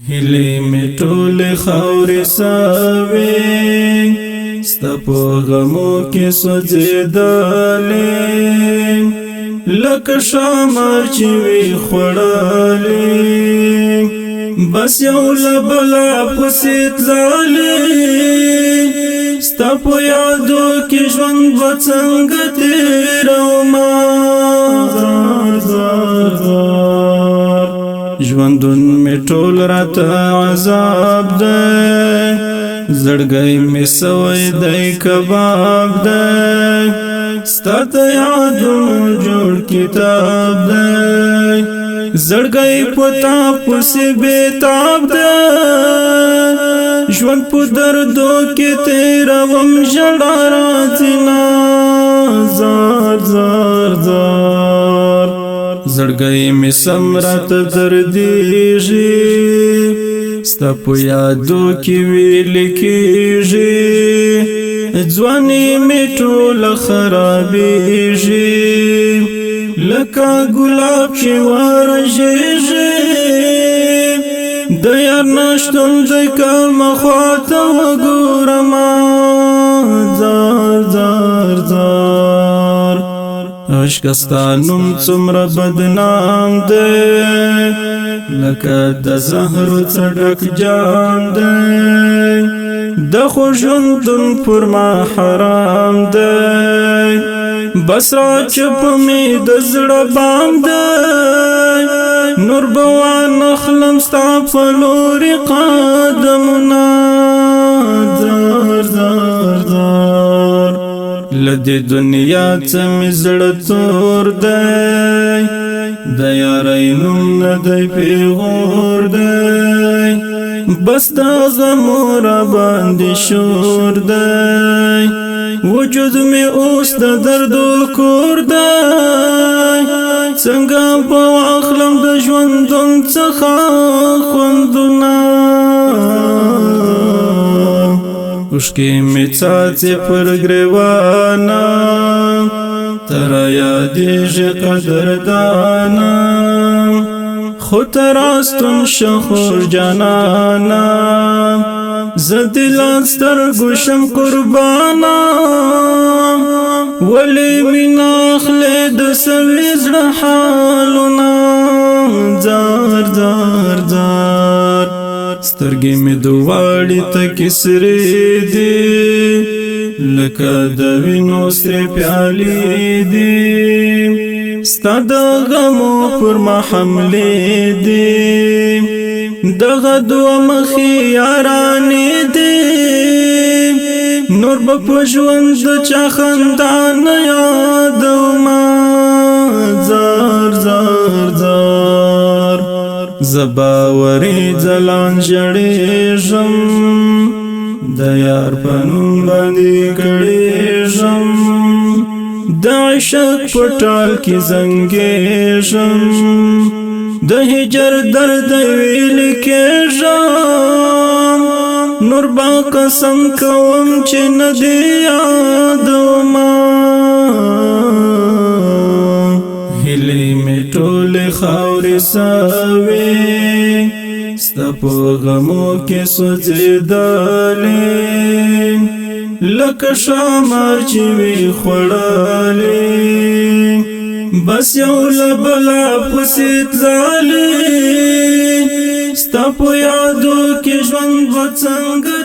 هلی می ټول خاورې ساوي ستا په غمو کې سوځېدلې لکه شامار چې وي خوړلې بس یو له بله پسې تللې ستا په یادو کې ژوند به څنګه تېرومه ژوندون می ټول راته عذاب دی زړګی می سوی دی کباب دی ستا ته یادونو جوړ کتاب دی زړګی په تا پسې بېتاب دی ژوند په دردو کې تېروم ژړا راځي نه زار زار زار زړګی می سم راته دردیږي ستا په یادو کې ویل کېږي ځواني می ټوله خرابېږي لکه ګلاب چې ورژېږي د یار نشتون دی که مخواته وګورمه زار زار زار عشق ستا نوم څومره بدنام دی لکه د زهرو څډک جام دی د خو ژوندون پر ما حرام دی بس را چپ می د زړه بام دی نور به وانخلم ستا په لورې قدمونه زار زار زار لدې دنیا څه مې زړه تور دی د یارۍ نوم نه دی پیغور دی بس د غمو راباندې شور دی وجود مې اوس د دردو کور دی څنګه به واخلم د ژوندون څخه خوندونه اوښکې مې څاڅي پر ګریوانه ترا یادېږي قدردانه خو ته راستون شخور جانانه زه دې له سترګو شم قربانه ولې مې نه اخلې د سوي زړه حالونه زار زار زار سترګې مې دواړې تکې سرې دي لکه د وینو سرې پیالې دي ستا د غمو پر ما حملې دي دغه دوه مخې یارانې دي نور به په ژوند د چا خندا نه یادومه زار زار زار زه باوري ځلان ژړېږم د یار په نوم باندې کړېږم د عشق په ټال کې زنګېږم د هجر درد ویل کېږم نور به قسم کوم چې نه دې یادومه هیلې مې ټولې خاورې سوي ستا په غمو کې سوځېدلې لکه شامار چې وي خوړلې بس یو له بله پسې تللې ستا په یادو کې ژوند به څنګه